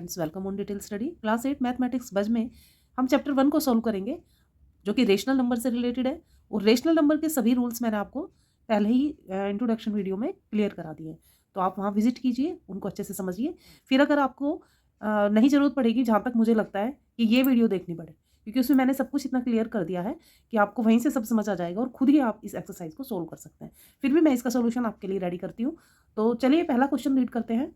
Students, welcome on detail study. Class 8 mathematics बज में हम चैप्टर 1 को सॉल्व करेंगे जो कि रेशनल नंबर से रिलेटेड है। और रेशनल नंबर के सभी रूल्स मैंने आपको पहले ही इंट्रोडक्शन वीडियो में क्लियर करा दिए हैं, तो आप वहाँ विजिट कीजिए, उनको अच्छे से समझिए। फिर अगर आपको नहीं ज़रूरत पड़ेगी, जहाँ तक मुझे लगता है कि ये वीडियो देखनी पड़े, क्योंकि उसमें मैंने सब कुछ इतना क्लियर कर दिया है कि आपको वहीं से सब समझ आ जाएगा और खुद ही आप इस एक्सरसाइज को सोल्व कर सकते हैं। फिर भी मैं इसका सोल्यूशन आपके लिए रेडी करती हूँ। तो चलिए पहला क्वेश्चन रीड करते हैं।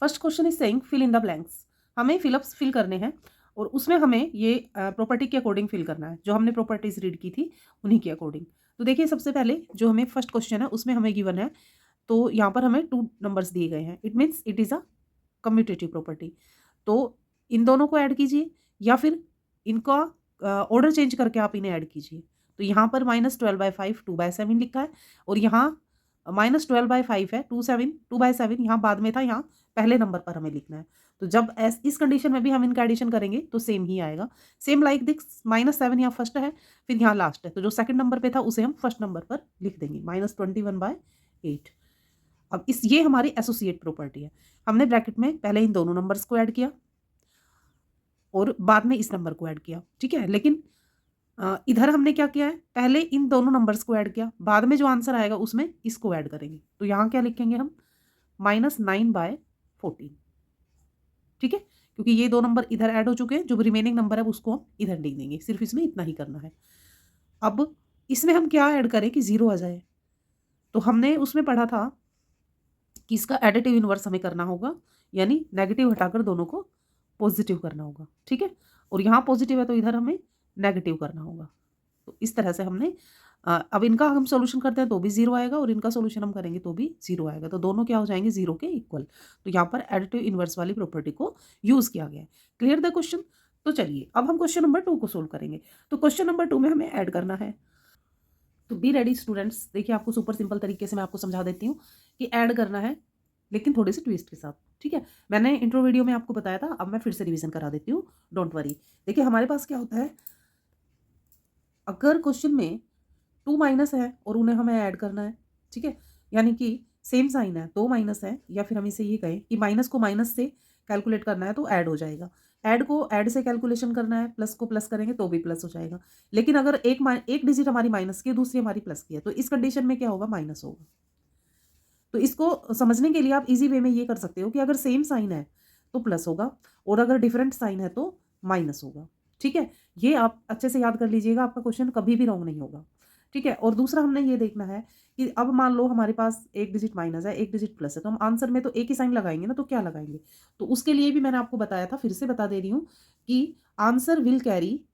First question is saying fill in the blanks. हमें फिलअप्स फिल करने हैं और उसमें हमें ये प्रॉपर्टी के अकॉर्डिंग फिल करना है, जो हमने प्रॉपर्टीज रीड की थी उन्हीं के अकॉर्डिंग। तो देखिए, सबसे पहले जो हमें फर्स्ट क्वेश्चन है उसमें हमें गिवन है, तो यहाँ पर हमें 2 नंबर्स दिए गए हैं। It means it is a commutative property. तो इन दोनों को ऐड कीजिए या फिर इनका ऑर्डर चेंज करके आप इन्हें ऐड कीजिए। तो यहाँ पर -12/5 2/7 लिखा है और यहाँ -12/5 है 2/7 यहाँ बाद में था, यहाँ पहले नंबर पर हमें लिखना है। तो जब इस कंडीशन में भी हम इनका एडिशन करेंगे तो सेम ही आएगा। सेम लाइक दिस, -7 यहाँ फर्स्ट है, फिर यहाँ लास्ट है, तो जो सेकंड नंबर पे था उसे हम फर्स्ट नंबर पर लिख देंगे -21/8। अब ये हमारी एसोसिएट प्रॉपर्टी है। हमने ब्रैकेट में पहले इन दोनों नंबर्स को ऐड किया और बाद में इस नंबर को ऐड किया, ठीक है। लेकिन इधर हमने क्या किया है, पहले इन दोनों नंबर्स को ऐड किया, बाद में जो आंसर आएगा उसमें इसको ऐड करेंगे। तो यहाँ क्या लिखेंगे हम, -9/14, ठीक है, क्योंकि ये 2 नंबर इधर ऐड हो चुके हैं, जो रिमेनिंग नंबर है उसको हम इधर लिख देंगे। सिर्फ इसमें इतना ही करना है। अब इसमें हम क्या ऐड करें कि 0 आ जाए। तो हमने उसमें पढ़ा था कि इसका एडिटिव इनवर्स हमें करना होगा, यानी नेगेटिव हटाकर दोनों को पॉजिटिव करना होगा, ठीक है। और यहाँ पॉजिटिव है तो इधर हमें नेगेटिव करना होगा। तो इस तरह से हमने अब इनका हम सॉल्यूशन करते हैं तो भी 0 आएगा और इनका सॉल्यूशन हम करेंगे तो भी 0 आएगा। तो दोनों क्या हो जाएंगे, 0 के इक्वल। तो यहाँ पर एडिटिव इनवर्स वाली प्रॉपर्टी को यूज किया गया है। Clear the question. तो चलिए अब हम क्वेश्चन नंबर 2 को सोल्व करेंगे। तो क्वेश्चन नंबर 2 में हमें ऐड करना है। तो बी रेडी स्टूडेंट्स। देखिए, आपको सुपर सिंपल तरीके से मैं आपको समझा देती हूँ कि ऐड करना है, लेकिन थोड़े से ट्विस्ट के साथ, ठीक है। मैंने इंट्रो वीडियो में आपको बताया था, अब मैं फिर से रिवीजन करा देती हूँ, डोंट वरी। देखिए, हमारे पास क्या होता है, अगर क्वेश्चन में 2 माइनस है और उन्हें हमें ऐड करना है, ठीक है, यानी कि सेम साइन है, 2 माइनस है, या फिर हम इसे ये कहें कि माइनस को माइनस से कैलकुलेट करना है तो ऐड हो जाएगा। ऐड को ऐड से कैलकुलेशन करना है, प्लस को प्लस करेंगे तो भी प्लस हो जाएगा। लेकिन अगर एक डिजिट हमारी माइनस की है, दूसरी हमारी प्लस की है, तो इस कंडीशन में क्या होगा, माइनस होगा। तो इसको समझने के लिए आप इजी वे में ये कर सकते हो कि अगर सेम साइन है तो प्लस होगा और अगर डिफरेंट साइन है तो माइनस होगा, ठीक है। ये आप अच्छे से याद कर लीजिएगा, आपका क्वेश्चन कभी भी रॉन्ग नहीं होगा, ठीक है। और दूसरा हमने ये देखना है कि अब मान लो हमारे पास एक डिजिट माइनस है, एक डिजिट प्लस है, तो हम आंसर में तो एक ही साइन लगाएंगे ना, तो क्या लगाएंगे। तो उसके लिए भी मैंने आपको बताया था, फिर से बता दे रही हूँ कि answer will carry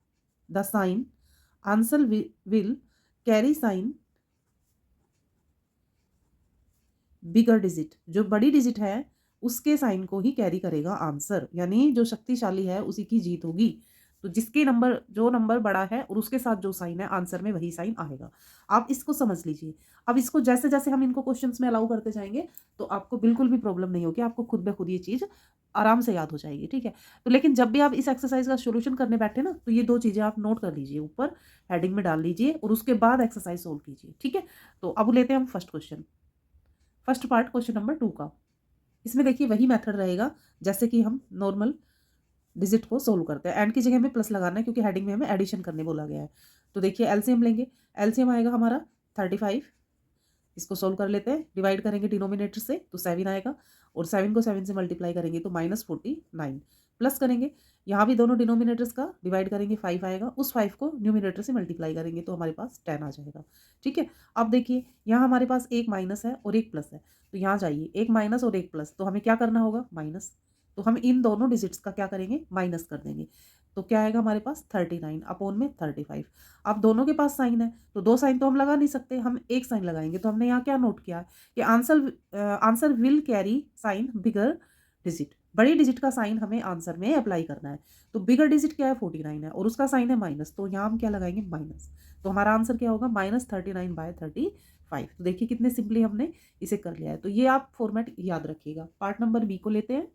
the sign, answer will carry sign bigger digit. जो बड़ी डिजिट है उसके साइन को ही कैरी करेगा आंसर, यानी जो शक्तिशाली है उसी की जीत होगी। तो जो नंबर बड़ा है और उसके साथ जो साइन है आंसर में वही साइन आएगा। आप इसको समझ लीजिए। अब इसको जैसे जैसे हम इनको क्वेश्चंस में अलाउ करते जाएंगे तो आपको बिल्कुल भी प्रॉब्लम नहीं होगी, आपको खुद ब खुद ये चीज़ आराम से याद हो जाएगी, ठीक है। तो लेकिन जब भी आप इस एक्सरसाइज का सोल्यूशन करने बैठे ना, तो ये 2 चीज़ें आप नोट कर लीजिए, ऊपर हेडिंग में डाल लीजिए और उसके बाद एक्सरसाइज सोल्व कीजिए, ठीक है। तो अब लेते हैं हम first question, first part question number 2 का। इसमें देखिए वही मेथड रहेगा जैसे कि हम नॉर्मल डिजिट को सोल्व करते हैं। एंड की जगह में प्लस लगाना है क्योंकि हेडिंग में हमें एडिशन करने बोला गया है। तो देखिए एलसीएम लेंगे, एलसीएम आएगा हमारा 35। इसको सोल्व कर लेते हैं, डिवाइड करेंगे डिनोमिनेटर से तो 7 आएगा और 7 को 7 से मल्टीप्लाई करेंगे तो -49। प्लस करेंगे, यहाँ भी दोनों डिनोमिनेटर्स का डिवाइड करेंगे, 5 आएगा, उस 5 को न्यूमिनेटर से मल्टीप्लाई करेंगे तो हमारे पास 10 आ जाएगा, ठीक है। अब देखिए यहाँ हमारे पास एक माइनस है और एक प्लस है, तो यहाँ जाइए, एक माइनस और एक प्लस, तो हमें क्या करना होगा, माइनस। तो हम इन दोनों डिजिट्स का क्या करेंगे, माइनस कर देंगे। तो क्या आएगा हमारे पास 39 अपॉन में 35। अब दोनों के पास साइन है तो 2 साइन तो हम लगा नहीं सकते, हम एक साइन लगाएंगे। तो हमने यहाँ क्या नोट किया कि answer will carry sign bigger digit. बड़ी डिजिट का साइन हमें आंसर में अप्लाई करना है। तो बिगर डिजिट क्या है, 49 है और उसका साइन है माइनस, तो यहाँ हम क्या लगाएंगे, माइनस। तो हमारा आंसर क्या होगा, -39/35। तो देखिए कितने सिंपली हमने इसे कर लिया है। तो ये आप फॉर्मेट याद रखिएगा। पार्ट नंबर बी को लेते हैं।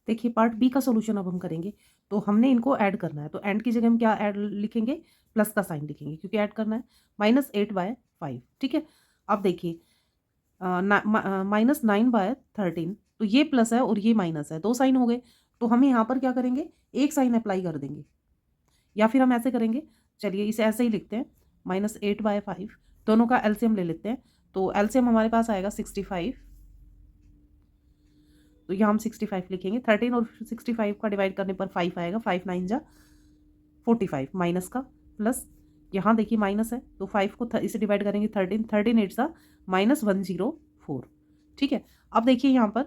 देखिए पार्ट बी का सॉल्यूशन अब हम करेंगे। तो हमने इनको ऐड करना है, तो एंड की जगह हम क्या ऐड लिखेंगे, प्लस का साइन लिखेंगे क्योंकि ऐड करना है, -8/5, ठीक है। अब देखिए -9/13 तो ये प्लस है और ये माइनस है, 2 साइन हो गए। तो हम यहाँ पर क्या करेंगे, एक साइन अप्लाई कर देंगे, या फिर हम ऐसे करेंगे, चलिए इसे ऐसे ही लिखते हैं, -8/5 दोनों का एलसीएम ले लेते हैं। तो एलसीएम हमारे पास आएगा 65, तो यहाँ हम 65 लिखेंगे। 13 और 65 का डिवाइड करने पर 5 आएगा, 5 9 जा 45 माइनस का, प्लस यहाँ देखिए माइनस है तो 5 को इसे डिवाइड करेंगे 13, 13 8 सा -104। ठीक है, अब देखिए यहाँ पर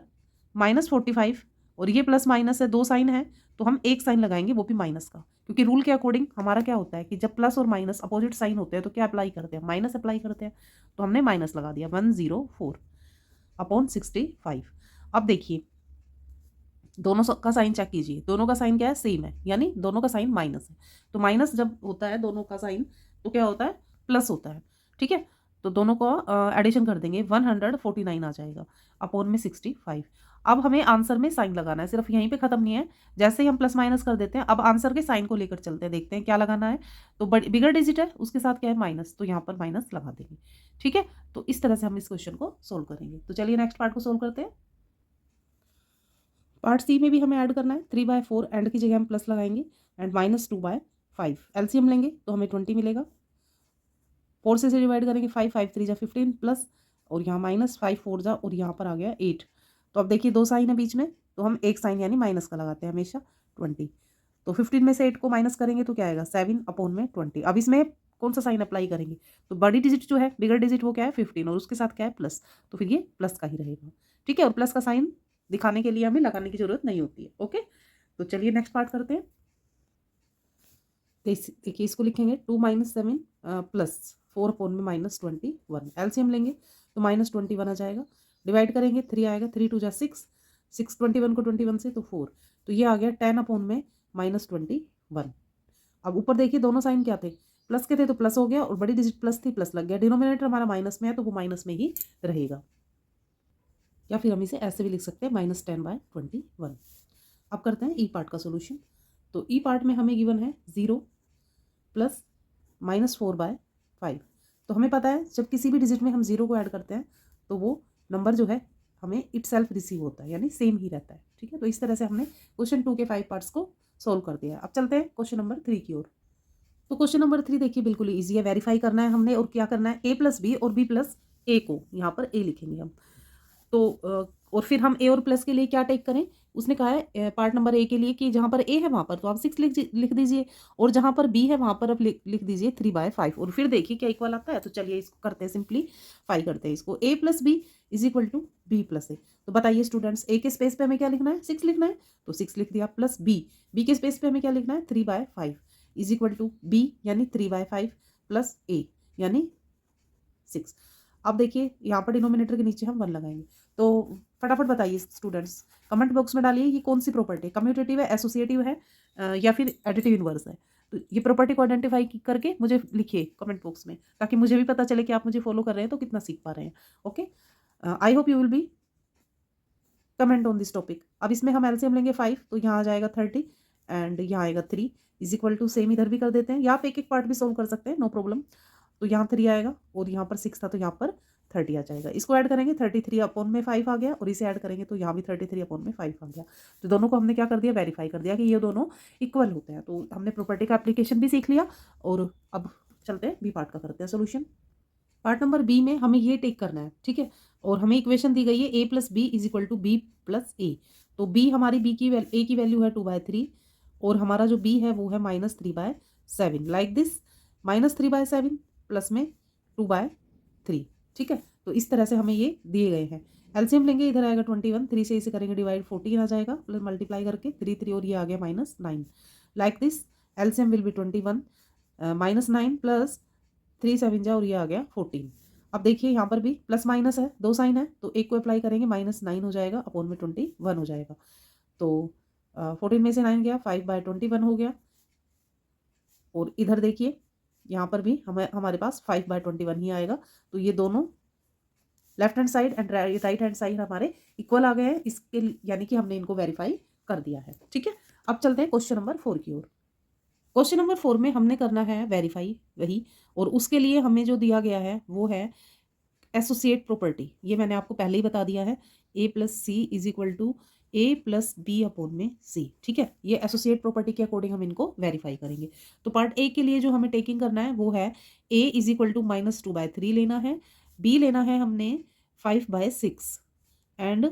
-45 और ये प्लस माइनस है, 2 साइन है, तो हम एक साइन लगाएंगे वो भी माइनस का, क्योंकि रूल के अकॉर्डिंग हमारा क्या होता है कि जब प्लस और माइनस अपोजिट साइन होते हैं तो क्या अप्लाई करते हैं, माइनस अप्लाई करते हैं। तो हमने माइनस लगा दिया 104/65। अब देखिए दोनों का साइन चेक कीजिए, दोनों का साइन क्या है, सेम है, यानी दोनों का साइन माइनस है। तो माइनस जब होता है दोनों का साइन तो क्या होता है, प्लस होता है। ठीक है, तो दोनों को एडिशन कर देंगे, 149 आ जाएगा अपॉन में 65। अब हमें आंसर में साइन लगाना है, सिर्फ यहीं पे खत्म नहीं है, जैसे ही हम प्लस माइनस कर देते हैं अब आंसर के साइन को लेकर चलते हैं, देखते हैं क्या लगाना है। तो बिगर डिजिट है उसके साथ क्या है, माइनस, तो यहाँ पर माइनस लगा देंगे। ठीक है, तो इस तरह से हम इस क्वेश्चन को सोल्व करेंगे। तो चलिए नेक्स्ट पार्ट को सोल्व करते हैं। पार्ट सी में भी हमें ऐड करना है, 3/4 एंड की जगह हम प्लस लगाएंगे एंड -2/5 एलसीएम लेंगे तो हमें 20 मिलेगा। 4 से डिवाइड करेंगे 5, 5 3 जा 15 प्लस, और यहाँ -5 4 जा, और यहाँ पर आ गया 8। तो अब देखिए 2 साइन है बीच में, तो हम एक साइन यानी माइनस का लगाते हैं हमेशा, 20। तो 15 में से 8 को माइनस करेंगे तो क्या आएगा, 7/20। अब इसमें कौन सा साइन अप्लाई करेंगे, तो बड़ी डिजिट जो है, बिगर डिजिट वो क्या है 15, और उसके साथ क्या है प्लस, तो फिर ये प्लस का ही रहेगा। ठीक है, और प्लस का साइन दिखाने के लिए हमें लगाने की जरूरत नहीं होती है। ओके, तो चलिए नेक्स्ट पार्ट करते हैं। देखिए इसको लिखेंगे 2 - 7 प्लस 4 अपॉन में -21। एलसीएम लेंगे तो -21 आ जाएगा, डिवाइड करेंगे 3 आएगा, 3 2 जा 6, 21 को 21 से तो 4, तो ये आ गया 10 अपॉन में -21। अब ऊपर देखिए दोनों साइन क्या थे, प्लस के थे तो प्लस हो गया, और बड़ी डिजिट प्लस थी प्लस लग गया, डिनोमिनेटर हमारा माइनस में है तो वो माइनस में ही रहेगा, या फिर हम इसे ऐसे भी लिख सकते हैं -10/21। अब करते हैं ई पार्ट का सोल्यूशन। तो ई पार्ट में हमें गिवन है 0 प्लस -4/5। तो हमें पता है जब किसी भी डिजिट में हम 0 को ऐड करते हैं तो वो नंबर जो है हमें इटसेल्फ रिसीव होता है, यानी सेम ही रहता है। ठीक है, तो इस तरह से हमने क्वेश्चन 2 के 5 पार्ट्स को सोल्व कर दिया है। अब चलते हैं क्वेश्चन नंबर 3 की ओर। तो क्वेश्चन नंबर 3 देखिए बिल्कुल ईजी है, वेरीफाई करना है हमने, और क्या करना है, a + b और b + a को यहाँ पर a लिखेंगे हम। तो और फिर हम ए और प्लस के लिए क्या टेक करें, उसने कहा है पार्ट नंबर ए के लिए कि जहाँ पर ए है वहाँ पर तो आप 6 लिख दीजिए, और जहाँ पर बी है वहाँ पर आप लिख दीजिए 3/5, और फिर देखिए क्या इक्वल आता है। तो चलिए इसको करते हैं, सिंपलीफाई करते हैं इसको, a + b = b + a। तो बताइए स्टूडेंट्स, a के स्पेस पे हमें क्या लिखना है, 6 लिखना है, तो 6 लिख दिया, प्लस b के स्पेस पे हमें क्या लिखना है, 3/5 = b यानी 3/5 प्लस a यानी 6। अब देखिए यहाँ पर डिनोमिनेटर के नीचे हम 1 लगाएंगे। तो फटाफट बताइए स्टूडेंट्स, कमेंट बॉक्स में डालिए ये कौन सी प्रॉपर्टी है, कम्यूटेटिव है, एसोसिएटिव है, या फिर एडिटिव इनवर्स है। तो ये प्रॉपर्टी को आइडेंटिफाई करके मुझे लिखिए कमेंट बॉक्स में, ताकि मुझे भी पता चले कि आप मुझे फॉलो कर रहे हैं तो कितना सीख पा रहे हैं। Okay, I hope you will B comment on this topic. अब इसमें हम एलसीएम लेंगे 5, तो यहाँ आ जाएगा 30 एंड यहाँ आएगा 3 = सेम इधर भी कर देते हैं, या आप एक एक पार्ट भी सोल्व कर सकते हैं, नो प्रॉब्लम। तो यहाँ 3 आएगा, और यहाँ पर 6 था तो यहाँ पर 30 आ जाएगा। इसको ऐड करेंगे 33 अपॉन में 5 आ गया, और इसे ऐड करेंगे तो यहाँ भी 33 अपॉन में 5 आ गया। तो दोनों को हमने क्या कर दिया, वेरीफाई कर दिया कि ये दोनों इक्वल होते हैं। तो हमने प्रॉपर्टी का एप्लीकेशन भी सीख लिया, और अब चलते हैं बी पार्ट का करते हैं सोल्यूशन। पार्ट नंबर बी में हमें ये टेक करना है, ठीक है, और हमें इक्वेशन दी गई है a + b = b + a। तो b हमारी a की वैल्यू है 2/3, और हमारा जो b है वो है -3/7, लाइक दिस, -3/7 प्लस में 2/3। ठीक है, तो इस तरह से हमें ये दिए गए हैं। एलसीएम लेंगे, इधर आएगा 21, 3 से इसे करेंगे डिवाइड, 14 आ जाएगा, प्लस मल्टीप्लाई करके 3 3, और ये आ गया -9, like this. LCM will be 21 -9 plus 3 7 जा, और ये आ गया 14। अब देखिए यहाँ पर भी प्लस माइनस है, 2 साइन है, तो एक को अप्लाई करेंगे, -9 हो जाएगा, अपॉन में 21 हो जाएगा। तो 14 में से 9 गया, 5/21 हो गया, और इधर देखिए यहाँ पर भी हमारे पास 5/21 ही आएगा। तो ये दोनों left hand side and right hand side हमारे इक्वल आ गए हैं, इसके यानी कि हमने इनको वेरीफाई कर दिया है। ठीक है, अब चलते हैं क्वेश्चन नंबर 4 की ओर। क्वेश्चन नंबर 4 में हमने करना है वेरीफाई वही, और उसके लिए हमें जो दिया गया है वो है एसोसिएट प्रॉपर्टी। ये मैंने आपको पहले ही बता दिया है A plus C is equal to A plus B upon में सी। ठीक है, ये एसोसिएट प्रॉपर्टी के अकॉर्डिंग हम इनको वेरीफाई करेंगे। तो पार्ट ए के लिए जो हमें टेकिंग करना है वो है ए इज इक्वल टू -2/3 लेना है, बी लेना है हमने 5/6 एंड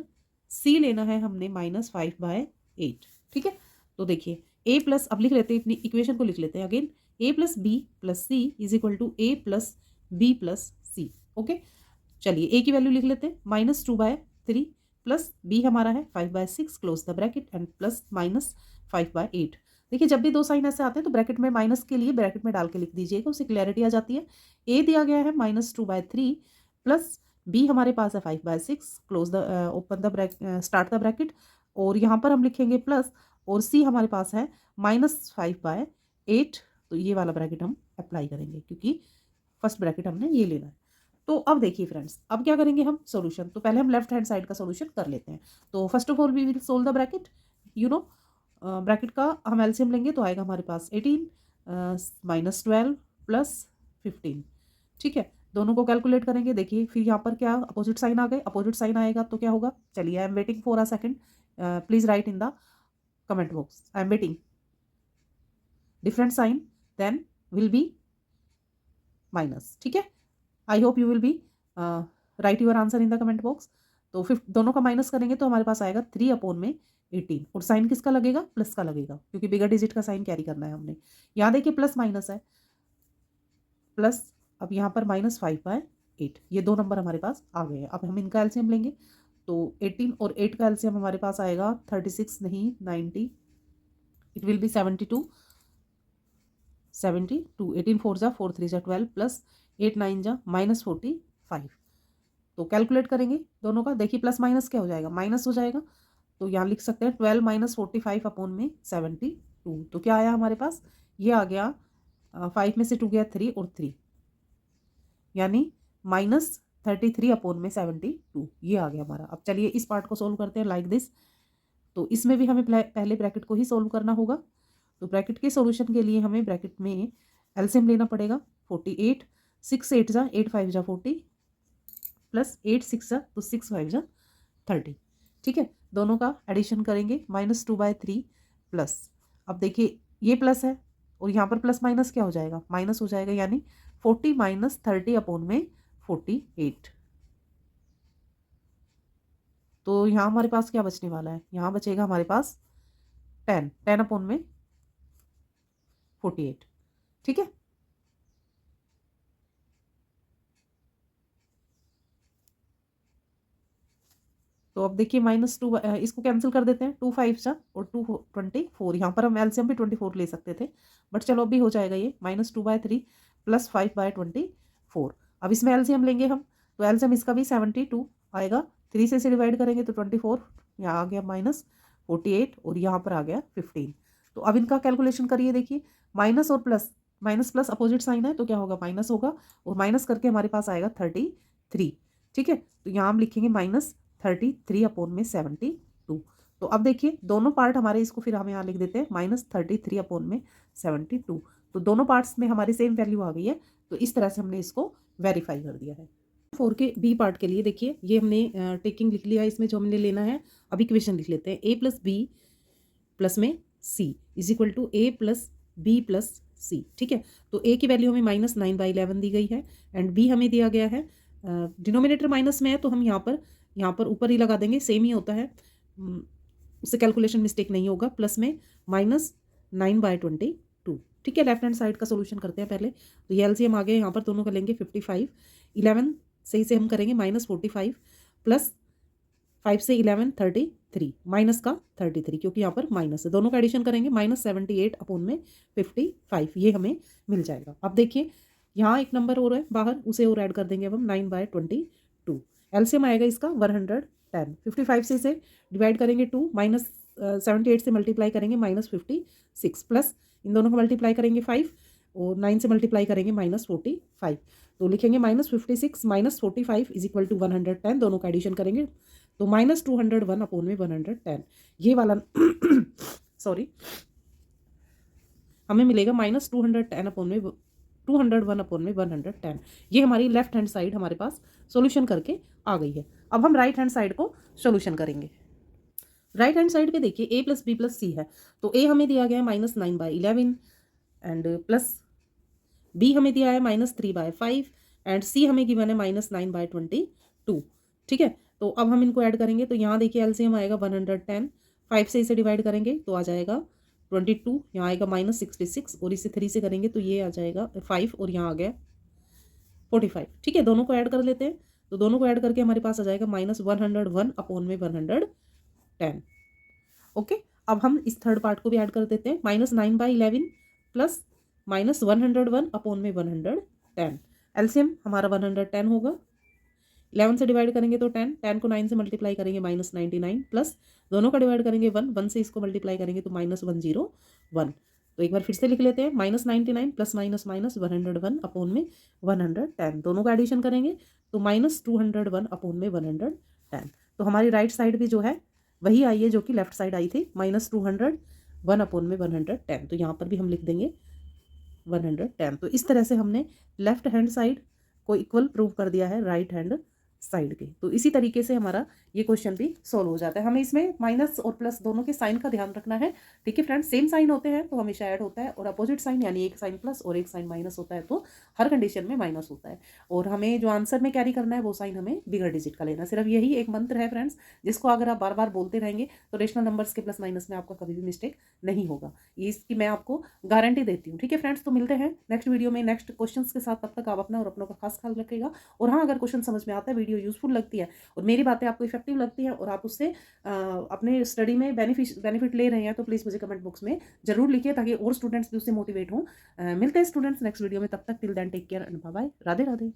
सी लेना है हमने -5/8। ठीक है, तो देखिए ए प्लस, अब लिख लेते हैं, अपनी इक्वेशन को लिख लेते हैं again, A plus B plus C is equal to A plus B plus C. Okay, चलिए ए की वैल्यू लिख लेते हैं, -2/3 प्लस बी हमारा है 5/6, close the bracket and plus -5/8। देखिए जब भी दो साइन ऐसे आते हैं तो ब्रैकेट में माइनस के लिए ब्रैकेट में डाल के लिख दीजिएगा, उससे क्लैरिटी आ जाती है। ए दिया गया है -2/3 प्लस बी हमारे पास है 5/6, close the open the bracket, start the bracket, और यहाँ पर हम लिखेंगे प्लस, और सी हमारे पास है -5/8। तो ये वाला ब्रैकेट हम अप्लाई करेंगे क्योंकि फर्स्ट ब्रैकेट हमने ये लेना है। तो अब देखिए फ्रेंड्स, अब क्या करेंगे हम सॉल्यूशन, तो पहले हम लेफ्ट हैंड साइड का सॉल्यूशन कर लेते हैं। तो first of all we will solve the bracket, you know, bracket का हम एलसीएम लेंगे तो आएगा हमारे पास 18 -12 प्लस 15। ठीक है, दोनों को कैलकुलेट करेंगे। देखिए फिर यहाँ पर क्या अपोजिट साइन आ गए, अपोजिट साइन आएगा तो क्या होगा, चलिए I am waiting for a second, please write in the comment box, I am waiting. Different sign then will be minus. ठीक है, I hope you will be right your answer in the comment box. तो फिर दोनों का minus करेंगे तो हमारे पास आएगा 3/18, और साइन किसका लगेगा, प्लस का लगेगा, क्योंकि बिगर डिजिट का साइन कैरी करना है हमने। यहाँ देखिए प्लस माइनस है, प्लस, अब यहाँ पर -5/8, ये दो नंबर हमारे पास आ गए हैं। अब हम इनका एलसीएम लेंगे तो 18 और 8 का एलसीएम हमारे पास आएगा 36 नहीं 90, इट विल बी 72। 18 4 जा 4 3 जा 12 प्लस 8 9 जा -45। तो कैलकुलेट करेंगे दोनों का, देखिए प्लस माइनस क्या हो जाएगा, माइनस हो जाएगा, तो यहाँ लिख सकते हैं 12 - 45 अपॉन में 72। तो क्या आया हमारे पास, ये आ गया 5 में से 2 गया 3 और 3, यानी -33 अपॉन में 72, ये आ गया हमारा। अब चलिए इस पार्ट को सोल्व करते हैं लाइक दिस। तो इसमें भी हमें पहले ब्रैकेट को ही सोल्व करना होगा। तो ब्रैकेट के सॉल्यूशन के लिए हमें ब्रैकेट में एलसीएम लेना पड़ेगा। 48 6 8 जा 8 5 जा 40 प्लस 8 6 जा तो 6 5 जा 30। ठीक है, दोनों का एडिशन करेंगे, -2/3 प्लस, अब देखिए ये प्लस है और यहाँ पर प्लस माइनस क्या हो जाएगा, माइनस हो जाएगा, यानी 40 - 30 अपॉन में 48। तो यहाँ हमारे पास क्या बचने वाला है, यहाँ बचेगा हमारे पास 10 अपॉन में 48। ठीक है, तो अब देखिए -2, इसको कैंसिल कर देते हैं, 2 5 जा और 2 24, यहाँ पर हम एलसीएम भी 24 ले सकते थे, बट चलो अभी हो जाएगा ये -2/3 प्लस 5/24। अब इसमें एलसीएम लेंगे हम, तो एलसीएम इसका भी 72 आएगा, 3 से डिवाइड करेंगे तो 24, यहाँ आ गया -48 और यहाँ पर आ गया 15। तो अब इनका कैलकुलेशन करिए, देखिए माइनस और plus, minus plus opposite sign है तो क्या होगा, माइनस होगा, और माइनस करके हमारे पास आएगा 33। ठीक है, तो यहाँ हम लिखेंगे -33 अपॉन में 72। तो अब देखिए दोनों पार्ट हमारे, इसको फिर हम यहाँ लिख देते हैं -33 अपॉन में 72। तो दोनों पार्ट्स में हमारी सेम वैल्यू आ गई है, तो इस तरह से हमने इसको वेरीफाई कर दिया है। 4 के बी पार्ट के लिए देखिए ये हमने टेकिंग लिख लिया है, इसमें जो हमने लेना है। अब इक्वेशन लिख लेते हैं, a प्लस बी प्लस में c is equal to a plus B plus c। ठीक है, तो a की वैल्यू हमें -9/11 दी गई है एंड b हमें दिया गया है, डिनोमिनेटर माइनस में है तो हम यहाँ पर ऊपर ही लगा देंगे, सेम ही होता है, उससे कैलकुलेशन मिस्टेक नहीं होगा, प्लस में -9/22। ठीक है, लेफ्ट हैंड साइड का सोल्यूशन करते हैं पहले। तो ये एलसीएम आ गया, यहाँ पर दोनों का लेंगे 55, 11 से इसे हम करेंगे -45 प्लस 5 से 11 33, माइनस का 33 क्योंकि यहाँ पर माइनस है, दोनों का एडिशन करेंगे -78 अपॉन में 55, ये हमें मिल जाएगा। अब देखिए यहाँ एक नंबर और है बाहर, उसे और ऐड कर देंगे अब हम 9/22। एलसीएम आएगा इसका 110, 55 से इसे डिवाइड करेंगे 2, -78 से मल्टीप्लाई करेंगे -56, प्लस इन दोनों को मल्टीप्लाई करेंगे 5 और 9 से मल्टीप्लाई करेंगे -45। तो लिखेंगे -56 - 45 इज इक्वल टू 110, दोनों का एडिशन करेंगे तो -201 अपॉन में 110, ये वाला सॉरी हमें मिलेगा -210 अपॉन में 201 अपॉन में 110। ये हमारी लेफ्ट हैंड साइड हमारे पास सॉल्यूशन करके आ गई है। अब हम राइट हैंड साइड को सॉल्यूशन करेंगे। राइट हैंड साइड पे देखिए a प्लस बी प्लस सी है, तो a हमें दिया गया है -9/11 एंड प्लस b हमें दिया है -3/5 एंड c हमें गिवन है -9/22। ठीक है, तो अब हम इनको ऐड करेंगे, तो यहाँ देखिए एलसीएम आएगा 110, 5 से इसे डिवाइड करेंगे तो आ जाएगा 22, यहाँ आएगा -66 और इसे 3 से करेंगे तो ये आ जाएगा 5 और यहाँ आ गया 45। ठीक है, दोनों को ऐड कर लेते हैं, तो दोनों को ऐड करके हमारे पास आ जाएगा -101/110। ओके, अब हम इस थर्ड पार्ट को भी ऐड कर देते हैं, -9/11 प्लस -101/110। एलसीएम हमारा 110 होगा, 11 से डिवाइड करेंगे तो 10, 10 को 9 से मल्टीप्लाई करेंगे -99 प्लस दोनों का डिवाइड करेंगे 1, 1 से इसको मल्टीप्लाई करेंगे तो -101। तो एक बार फिर से लिख लेते हैं, -99 प्लस -101/110, दोनों का एडिशन करेंगे तो -201/110। तो हमारी राइट साइड भी जो है वही आई है जो कि लेफ्ट साइड आई थी, -201/110। तो यहाँ पर भी हम लिख देंगे 110। तो इस तरह से हमने लेफ्ट हैंड साइड को इक्वल प्रूव कर दिया है राइट हैंड साइड के। तो इसी तरीके से हमारा ये क्वेश्चन भी सॉल्व हो जाता है। हमें इसमें माइनस और प्लस दोनों के साइन का ध्यान रखना है। ठीक है फ्रेंड्स, सेम साइन होते हैं तो हमेशा ऐड होता है, और अपोजिट साइन यानी एक साइन प्लस और एक साइन माइनस होता है तो हर कंडीशन में माइनस होता है। और हमें जो आंसर में कैरी करना है वो साइन हमें बिगर डिजिट का लेना। सिर्फ यही एक मंत्र है फ्रेंड्स, जिसको अगर आप बार बार बोलते रहेंगे तो रेशनल नंबर्स के प्लस माइनस में आपका कभी भी मिस्टेक नहीं होगा, ये इसकी मैं आपको गारंटी देती हूँ। ठीक है फ्रेंड्स, तो मिलते हैं नेक्स्ट वीडियो में नेक्स्ट क्वेश्चन के साथ। तब तक आप अपना और अपनों का खास ख्याल रखिएगा। और हाँ, अगर क्वेश्चन समझ में आता है, वीडियो यूजफुल लगती है और मेरी बातें आपको इफेक्टिव लगती हैं और आप उससे अपने स्टडी में बेनिफिट ले रहे हैं, तो प्लीज़ मुझे कमेंट बॉक्स में जरूर लिखिए ताकि और स्टूडेंट्स भी उससे मोटिवेट हों। मिलते हैं स्टूडेंट्स नेक्स्ट वीडियो में, तब तक till then take care and bye bye, Radhe Radhe.